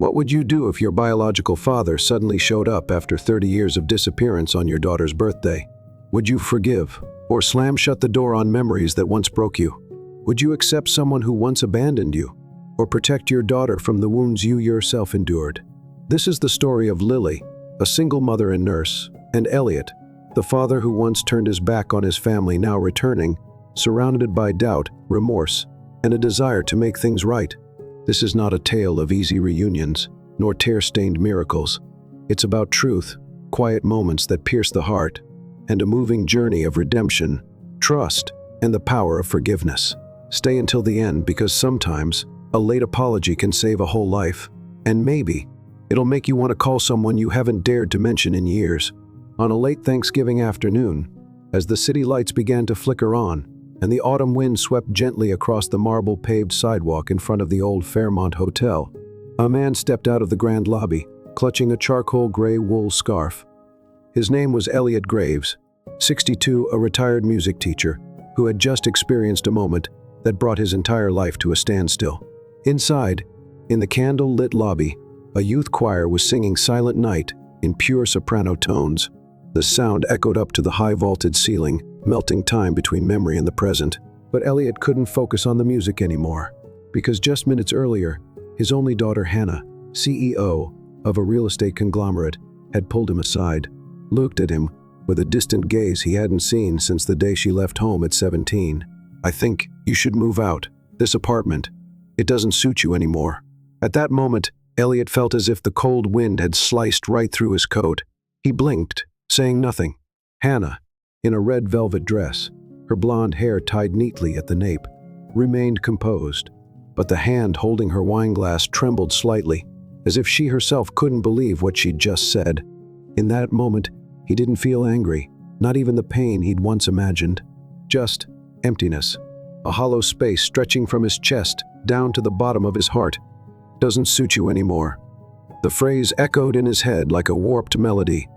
What would you do if your biological father suddenly showed up after 30 years of disappearance on your daughter's birthday? Would you forgive, or slam shut the door on memories that once broke you? Would you accept someone who once abandoned you, or protect your daughter from the wounds you yourself endured? This is the story of Lily, a single mother and nurse, and Elliot, the father who once turned his back on his family, now returning, surrounded by doubt, remorse, and a desire to make things right. This is not a tale of easy reunions, nor tear-stained miracles. It's about truth, quiet moments that pierce the heart, and a moving journey of redemption, trust, and the power of forgiveness. Stay until the end, because sometimes a late apology can save a whole life, and maybe it'll make you want to call someone you haven't dared to mention in years. On a late Thanksgiving afternoon, as the city lights began to flicker on, and the autumn wind swept gently across the marble-paved sidewalk in front of the old Fairmont Hotel, a man stepped out of the grand lobby, clutching a charcoal gray wool scarf. His name was Elliot Graves, 62, a retired music teacher, who had just experienced a moment that brought his entire life to a standstill. Inside, in the candle-lit lobby, a youth choir was singing Silent Night in pure soprano tones. The sound echoed up to the high-vaulted ceiling, melting time between memory and the present. But Elliot couldn't focus on the music anymore, because just minutes earlier, his only daughter Hannah, CEO of a real estate conglomerate, had pulled him aside, looked at him with a distant gaze he hadn't seen since the day she left home at 17. "I think you should move out. This apartment, it doesn't suit you anymore." At that moment, Elliot felt as if the cold wind had sliced right through his coat. He blinked, saying nothing. Hannah, in a red velvet dress, her blonde hair tied neatly at the nape, remained composed, but the hand holding her wineglass trembled slightly, as if she herself couldn't believe what she'd just said. In that moment, he didn't feel angry, not even the pain he'd once imagined. Just emptiness, a hollow space stretching from his chest down to the bottom of his heart. "Doesn't suit you anymore." The phrase echoed in his head like a warped melody.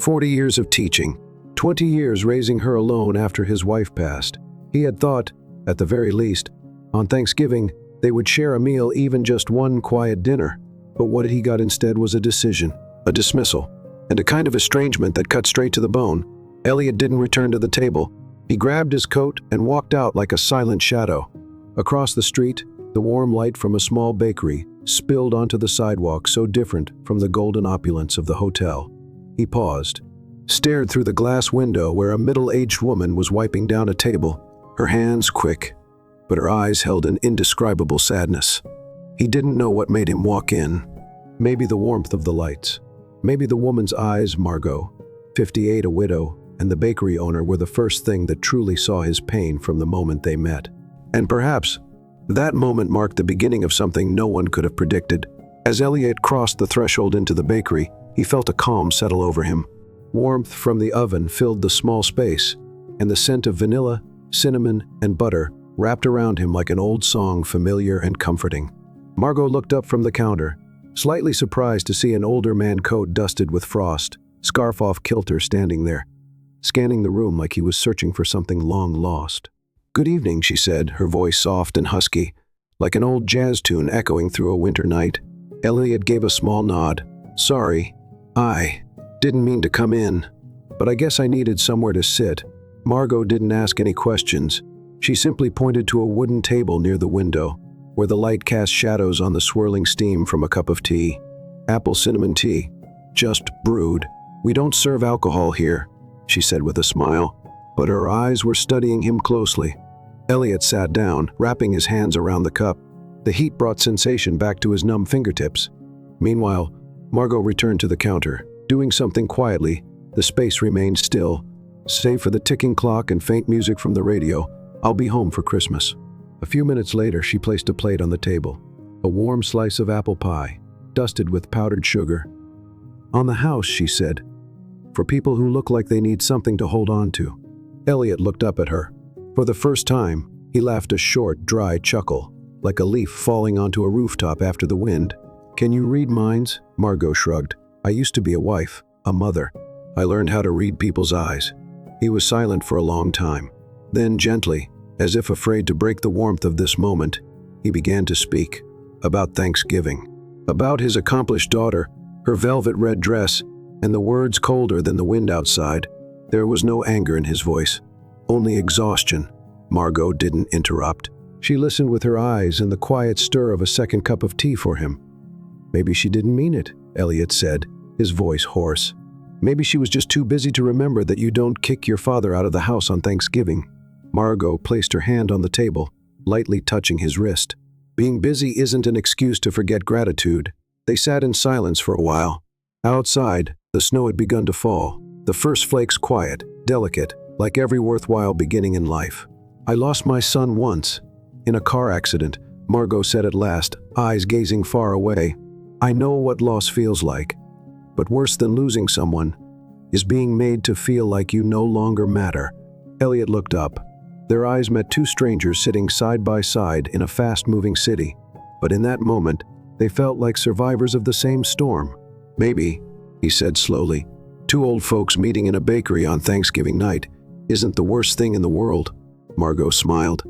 40 years of teaching, 20 years raising her alone after his wife passed. He had thought, at the very least, on Thanksgiving, they would share a meal, even just one quiet dinner. But what he got instead was a decision, a dismissal, and a kind of estrangement that cut straight to the bone. Elliot didn't return to the table. He grabbed his coat and walked out like a silent shadow. Across the street, the warm light from a small bakery spilled onto the sidewalk, so different from the golden opulence of the hotel. He paused, stared through the glass window where a middle-aged woman was wiping down a table, her hands quick, but her eyes held an indescribable sadness. He didn't know what made him walk in. Maybe the warmth of the lights. Maybe the woman's eyes, Margot, 58, a widow, and the bakery owner were the first thing that truly saw his pain from the moment they met. And perhaps that moment marked the beginning of something no one could have predicted. As Elliot crossed the threshold into the bakery, he felt a calm settle over him. Warmth from the oven filled the small space, and the scent of vanilla, cinnamon, and butter wrapped around him like an old song, familiar and comforting. Margot looked up from the counter, slightly surprised to see an older man, coat dusted with frost, scarf off kilter, standing there, scanning the room like he was searching for something long lost. "Good evening," she said, her voice soft and husky, like an old jazz tune echoing through a winter night. Elliot gave a small nod. "Sorry, I didn't mean to come in, but I guess I needed somewhere to sit." Margot didn't ask any questions. She simply pointed to a wooden table near the window, where the light cast shadows on the swirling steam from a cup of tea. "Apple cinnamon tea, just brewed. We don't serve alcohol here," she said with a smile, but her eyes were studying him closely. Elliot sat down, wrapping his hands around the cup. The heat brought sensation back to his numb fingertips. Meanwhile, Margot returned to the counter. Doing something quietly, the space remained still, save for the ticking clock and faint music from the radio. "I'll be home for Christmas." A few minutes later, she placed a plate on the table, a warm slice of apple pie, dusted with powdered sugar. "On the house," she said, "for people who look like they need something to hold on to." Elliot looked up at her. For the first time, he laughed a short, dry chuckle, like a leaf falling onto a rooftop after the wind. "Can you read minds?" Margot shrugged. "I used to be a wife, a mother. I learned how to read people's eyes." He was silent for a long time. Then, gently, as if afraid to break the warmth of this moment, he began to speak about Thanksgiving. About his accomplished daughter, her velvet red dress, and the words colder than the wind outside. There was no anger in his voice, only exhaustion. Margot didn't interrupt. She listened with her eyes and the quiet stir of a second cup of tea for him. "Maybe she didn't mean it," Elliot said, his voice hoarse. "Maybe she was just too busy to remember that you don't kick your father out of the house on Thanksgiving." Margot placed her hand on the table, lightly touching his wrist. Being busy isn't an excuse to forget gratitude. They sat in silence for a while. Outside, the snow had begun to fall, the first flakes quiet, delicate, like every worthwhile beginning in life. "I lost my son once, in a car accident," Margot said at last, eyes gazing far away. "I know what loss feels like. But worse than losing someone is being made to feel like you no longer matter." Elliot looked up. Their eyes met two strangers sitting side by side in a fast-moving city. But in that moment, they felt like survivors of the same storm. "Maybe," he said slowly, "two old folks meeting in a bakery on Thanksgiving night isn't the worst thing in the world." Margot smiled.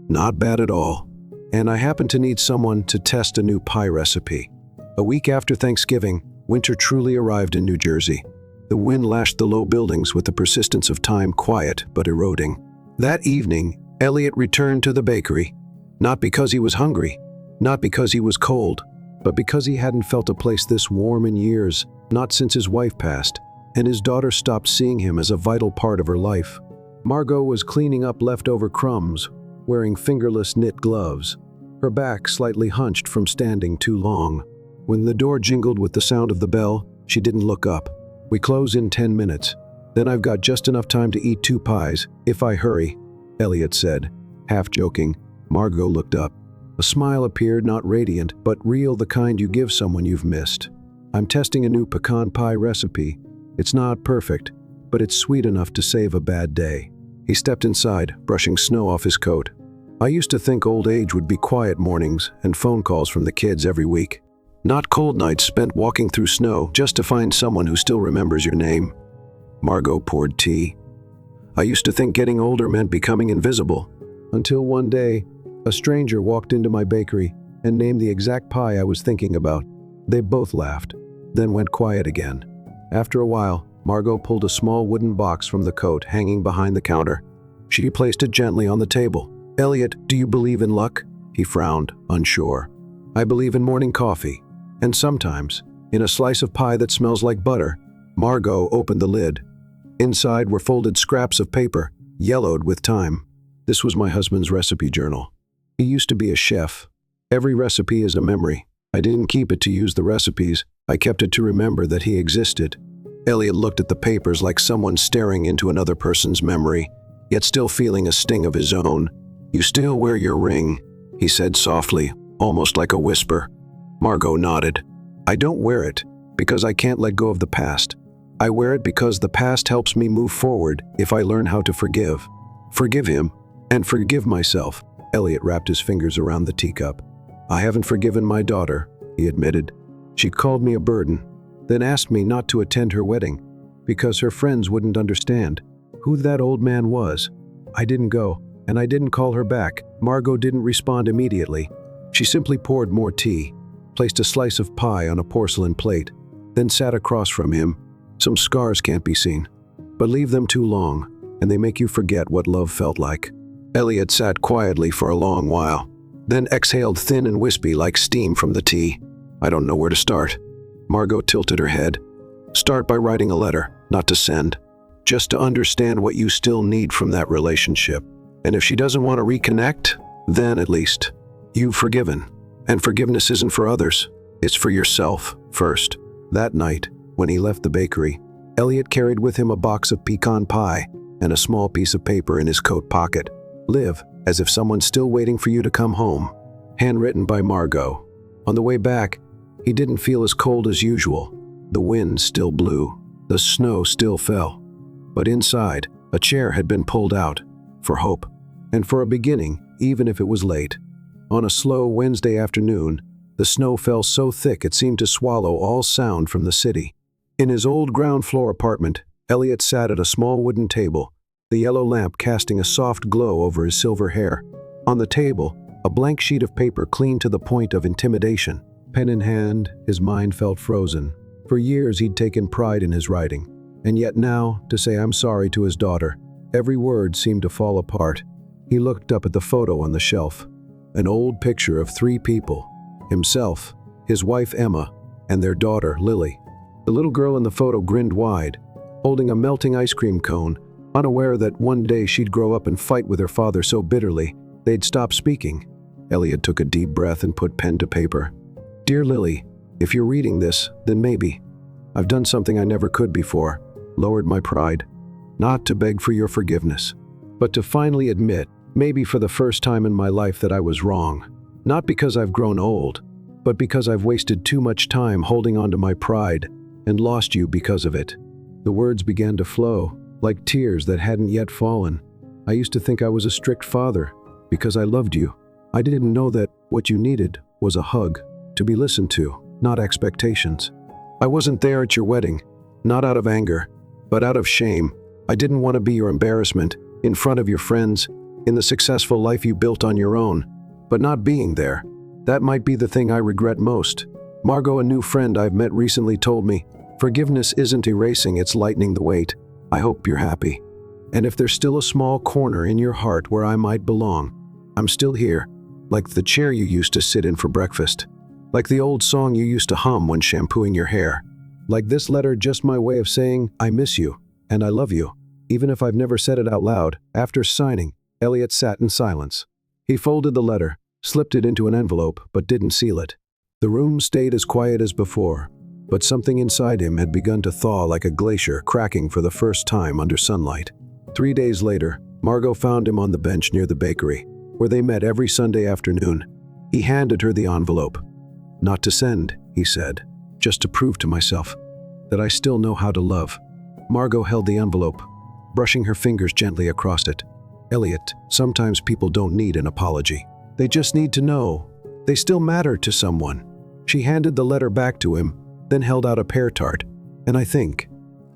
"Not bad at all. And I happen to need someone to test a new pie recipe." A week after Thanksgiving, winter truly arrived in New Jersey. The wind lashed the low buildings with the persistence of time, quiet but eroding. That evening, Elliot returned to the bakery, not because he was hungry, not because he was cold, but because he hadn't felt a place this warm in years, not since his wife passed, and his daughter stopped seeing him as a vital part of her life. Margot was cleaning up leftover crumbs, wearing fingerless knit gloves, her back slightly hunched from standing too long. When the door jingled with the sound of the bell, she didn't look up. "We close in 10 minutes. Then I've got just enough time to eat 2 pies, if I hurry," Elliot said, half joking. Margot looked up. A smile appeared, not radiant, but real, the kind you give someone you've missed. "I'm testing a new pecan pie recipe. It's not perfect, but it's sweet enough to save a bad day." He stepped inside, brushing snow off his coat. "I used to think old age would be quiet mornings and phone calls from the kids every week. Not cold nights spent walking through snow just to find someone who still remembers your name." Margot poured tea. "I used to think getting older meant becoming invisible, until one day, a stranger walked into my bakery and named the exact pie I was thinking about. They both laughed, then went quiet again." After a while, Margot pulled a small wooden box from the coat hanging behind the counter. She placed it gently on the table. "Elliot, do you believe in luck?" He frowned, unsure. "I believe in morning coffee, and sometimes, in a slice of pie that smells like butter." Margot opened the lid. Inside were folded scraps of paper, yellowed with time. "This was my husband's recipe journal. He used to be a chef. Every recipe is a memory. I didn't keep it to use the recipes. I kept it to remember that he existed." Elliot looked at the papers like someone staring into another person's memory, yet still feeling a sting of his own. "You still wear your ring," he said softly, almost like a whisper. Margot nodded. "I don't wear it because I can't let go of the past. I wear it because the past helps me move forward if I learn how to forgive. Forgive him, and forgive myself." Elliot wrapped his fingers around the teacup. "I haven't forgiven my daughter," he admitted. "She called me a burden, then asked me not to attend her wedding, because her friends wouldn't understand who that old man was. I didn't go, and I didn't call her back." Margot didn't respond immediately. She simply poured more tea, placed a slice of pie on a porcelain plate, then sat across from him. "Some scars can't be seen, but leave them too long, and they make you forget what love felt like." Elliot sat quietly for a long while, then exhaled thin and wispy like steam from the tea. "I don't know where to start." Margot tilted her head. "Start by writing a letter, not to send. Just to understand what you still need from that relationship. And if she doesn't want to reconnect, then at least you've forgiven. And forgiveness isn't for others, it's for yourself first." That night, when he left the bakery, Elliot carried with him a box of pecan pie and a small piece of paper in his coat pocket. "Live as if someone's still waiting for you to come home." Handwritten by Margot. On the way back, he didn't feel as cold as usual. The wind still blew, the snow still fell. But inside, a chair had been pulled out, for hope, and for a beginning, even if it was late. On a slow Wednesday afternoon, the snow fell so thick it seemed to swallow all sound from the city. In his old ground-floor apartment, Elliot sat at a small wooden table, the yellow lamp casting a soft glow over his silver hair. On the table, a blank sheet of paper clean to the point of intimidation. Pen in hand, his mind felt frozen. For years he'd taken pride in his writing, and yet now, to say I'm sorry to his daughter, every word seemed to fall apart. He looked up at the photo on the shelf. An old picture of 3 people: himself, his wife Emma, and their daughter Lily. The little girl in the photo grinned wide, holding a melting ice cream cone, unaware that one day she'd grow up and fight with her father so bitterly they'd stop speaking. Elliot took a deep breath and put pen to paper. Dear Lily, if you're reading this, then maybe. I've done something I never could before, lowered my pride. Not to beg for your forgiveness, but to finally admit, maybe for the first time in my life, that I was wrong. Not because I've grown old, but because I've wasted too much time holding on to my pride and lost you because of it. The words began to flow, like tears that hadn't yet fallen. I used to think I was a strict father because I loved you. I didn't know that what you needed was a hug, to be listened to, not expectations. I wasn't there at your wedding, not out of anger, but out of shame. I didn't want to be your embarrassment in front of your friends, in the successful life you built on your own. But not being there, that might be the thing I regret most. Margot, a new friend I've met recently, told me, forgiveness isn't erasing, it's lightening the weight. I hope you're happy. And if there's still a small corner in your heart where I might belong, I'm still here, like the chair you used to sit in for breakfast, like the old song you used to hum when shampooing your hair, like this letter just my way of saying I miss you and I love you, even if I've never said it out loud. After signing, Elliot sat in silence. He folded the letter, slipped it into an envelope, but didn't seal it. The room stayed as quiet as before, but something inside him had begun to thaw like a glacier cracking for the first time under sunlight. 3 days later, Margot found him on the bench near the bakery, where they met every Sunday afternoon. He handed her the envelope. Not to send, he said, just to prove to myself that I still know how to love. Margot held the envelope, brushing her fingers gently across it. Elliot, sometimes people don't need an apology. They just need to know they still matter to someone. She handed the letter back to him, then held out a pear tart. And I think,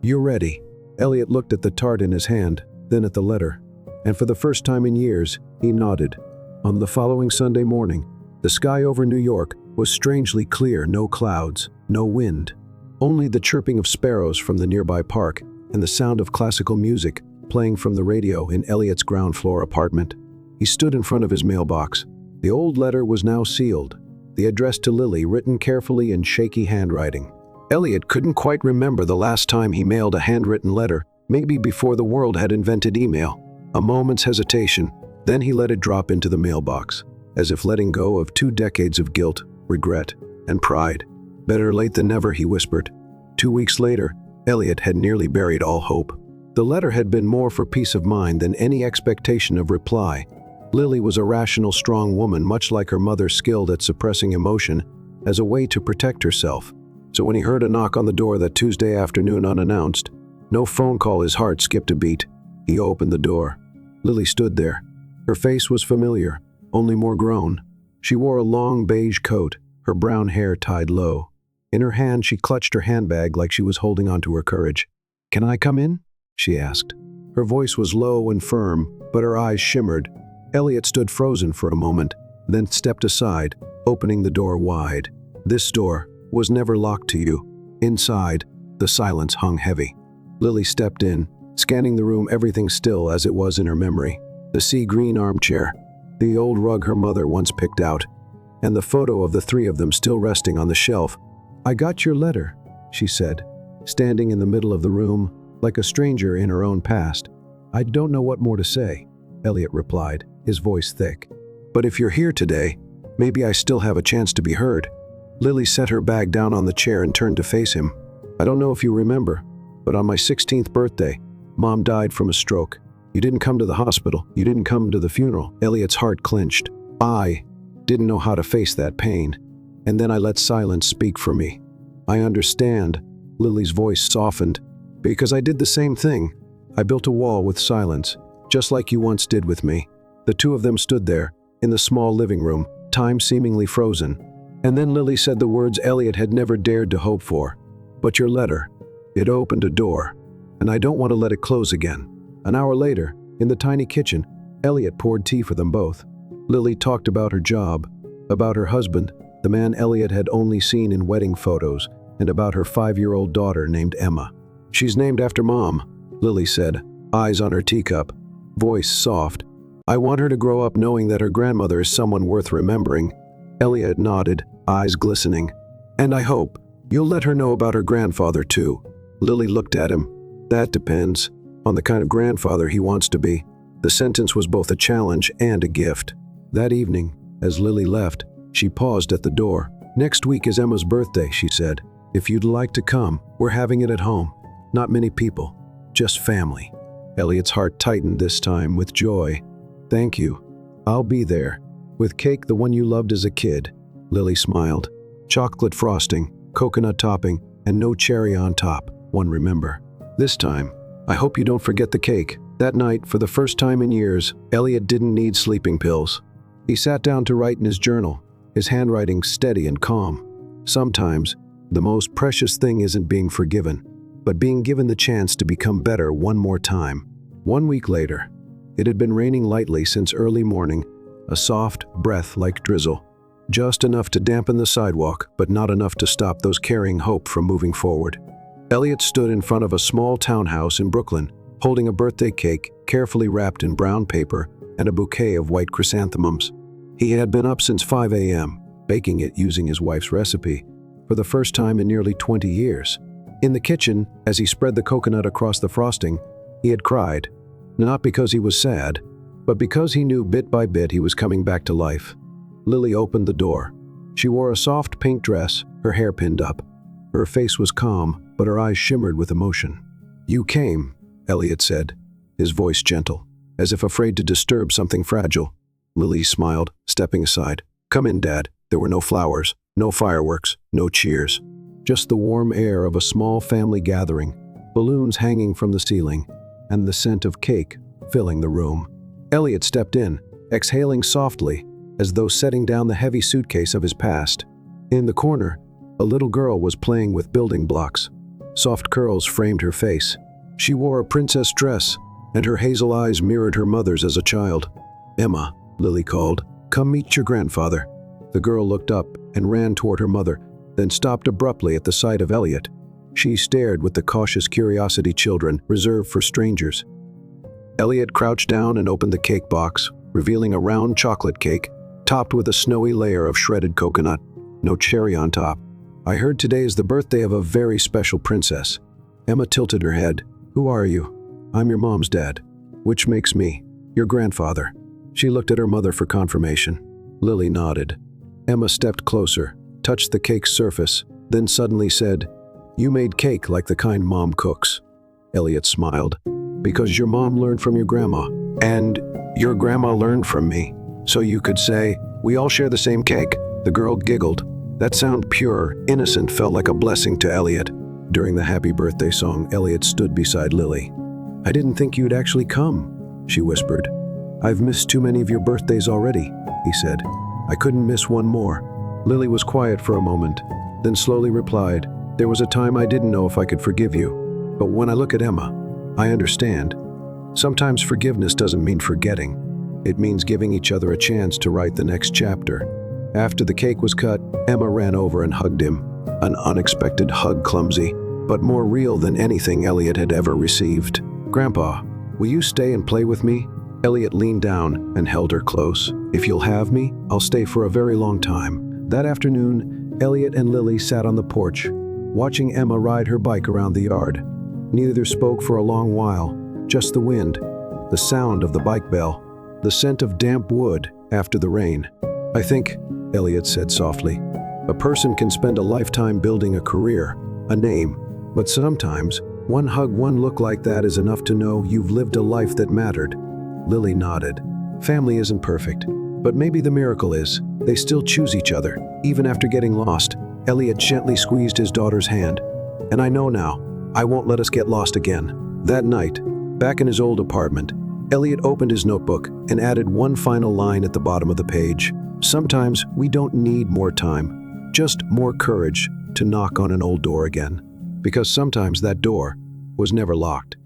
you're ready. Elliot looked at the tart in his hand, then at the letter, and for the first time in years, he nodded. On the following Sunday morning, the sky over New York was strangely clear, no clouds, no wind, only the chirping of sparrows from the nearby park and the sound of classical music playing from the radio in Elliot's ground floor apartment. He stood in front of his mailbox. The old letter was now sealed, the address to Lily written carefully in shaky handwriting. Elliot couldn't quite remember the last time he mailed a handwritten letter, maybe before the world had invented email. A moment's hesitation, then he let it drop into the mailbox, as if letting go of 2 decades of guilt, regret, and pride. Better late than never, he whispered. 2 weeks later, Elliot had nearly buried all hope. The letter had been more for peace of mind than any expectation of reply. Lily was a rational, strong woman, much like her mother, skilled at suppressing emotion as a way to protect herself. So when he heard a knock on the door that Tuesday afternoon unannounced, no phone call, his heart skipped a beat. He opened the door. Lily stood there. Her face was familiar, only more grown. She wore a long beige coat, her brown hair tied low. In her hand, she clutched her handbag like she was holding on to her courage. "Can I come in?" she asked. Her voice was low and firm, but her eyes shimmered. Elliot stood frozen for a moment, then stepped aside, opening the door wide. This door was never locked to you. Inside, the silence hung heavy. Lily stepped in, scanning the room, everything still as it was in her memory. The sea green armchair, the old rug her mother once picked out, and the photo of the 3 of them still resting on the shelf. "I got your letter," she said, standing in the middle of the room, like a stranger in her own past. "I don't know what more to say," Elliot replied, his voice thick. "But if you're here today, maybe I still have a chance to be heard." Lily set her bag down on the chair and turned to face him. "I don't know if you remember, but on my 16th birthday, Mom died from a stroke. You didn't come to the hospital. You didn't come to the funeral." Elliot's heart clenched. I didn't know how to face that pain. And then I let silence speak for me. "I understand," Lily's voice softened, "because I did the same thing. I built a wall with silence, just like you once did with me." The 2 of them stood there, in the small living room, time seemingly frozen. And then Lily said the words Elliot had never dared to hope for. "But your letter, it opened a door, and I don't want to let it close again." An hour later, in the tiny kitchen, Elliot poured tea for them both. Lily talked about her job, about her husband, the man Elliot had only seen in wedding photos, and about her 5-year-old daughter named Emma. "She's named after Mom," Lily said, eyes on her teacup, voice soft. "I want her to grow up knowing that her grandmother is someone worth remembering." Elliot nodded, eyes glistening. "And I hope you'll let her know about her grandfather too." Lily looked at him. "That depends on the kind of grandfather he wants to be." The sentence was both a challenge and a gift. That evening, as Lily left, she paused at the door. "Next week is Emma's birthday," she said. "If you'd like to come, we're having it at home. Not many people, just family." Elliot's heart tightened this time with joy. "Thank you. I'll be there. With cake the one you loved as a kid." Lily smiled. "Chocolate frosting, coconut topping, and no cherry on top, one remember. This time, I hope you don't forget the cake." That night, for the first time in years, Elliot didn't need sleeping pills. He sat down to write in his journal, his handwriting steady and calm. Sometimes, the most precious thing isn't being forgiven, but being given the chance to become better one more time. 1 week later, it had been raining lightly since early morning, a soft breath like drizzle. Just enough to dampen the sidewalk, but not enough to stop those carrying hope from moving forward. Elliot stood in front of a small townhouse in Brooklyn, holding a birthday cake carefully wrapped in brown paper and a bouquet of white chrysanthemums. He had been up since 5 a.m., baking it using his wife's recipe, for the first time in nearly 20 years. In the kitchen, as he spread the coconut across the frosting, he had cried, not because he was sad, but because he knew bit by bit he was coming back to life. Lily opened the door. She wore a soft pink dress, her hair pinned up. Her face was calm, but her eyes shimmered with emotion. "You came," Elliot said, his voice gentle, as if afraid to disturb something fragile. Lily smiled, stepping aside. "Come in, Dad." There were no flowers, no fireworks, no cheers. Just the warm air of a small family gathering, balloons hanging from the ceiling, and the scent of cake filling the room. Elliot stepped in, exhaling softly, as though setting down the heavy suitcase of his past. In the corner, a little girl was playing with building blocks. Soft curls framed her face. She wore a princess dress, and her hazel eyes mirrored her mother's as a child. "Emma," Lily called, "come meet your grandfather." The girl looked up and ran toward her mother, then stopped abruptly at the sight of Elliot. She stared with the cautious curiosity children reserve for strangers. Elliot crouched down and opened the cake box, revealing a round chocolate cake, topped with a snowy layer of shredded coconut. No cherry on top. "I heard today is the birthday of a very special princess." Emma tilted her head. "Who are you?" "I'm your mom's dad." "Which makes me your grandfather." She looked at her mother for confirmation. Lily nodded. Emma stepped closer, touched the cake's surface, then suddenly said, "You made cake like the kind Mom cooks." Elliot smiled. "Because your mom learned from your grandma, and your grandma learned from me. So you could say, we all share the same cake." The girl giggled. That sound pure, innocent felt like a blessing to Elliot. During the happy birthday song, Elliot stood beside Lily. "I didn't think you'd actually come," she whispered. "I've missed too many of your birthdays already," he said. "I couldn't miss one more." Lily was quiet for a moment, then slowly replied, "There was a time I didn't know if I could forgive you. But when I look at Emma, I understand. Sometimes forgiveness doesn't mean forgetting. It means giving each other a chance to write the next chapter." After the cake was cut, Emma ran over and hugged him. An unexpected hug, clumsy, but more real than anything Elliot had ever received. "Grandpa, will you stay and play with me?" Elliot leaned down and held her close. "If you'll have me, I'll stay for a very long time." That afternoon, Elliot and Lily sat on the porch, watching Emma ride her bike around the yard. Neither spoke for a long while, just the wind, the sound of the bike bell, the scent of damp wood after the rain. "I think," Elliot said softly, "a person can spend a lifetime building a career, a name, but sometimes one hug, one look like that is enough to know you've lived a life that mattered." Lily nodded. "Family isn't perfect, but maybe the miracle is they still choose each other, even after getting lost." Elliot gently squeezed his daughter's hand. "And I know now, I won't let us get lost again." That night, back in his old apartment, Elliot opened his notebook and added one final line at the bottom of the page. "Sometimes we don't need more time, just more courage to knock on an old door again. Because sometimes that door was never locked."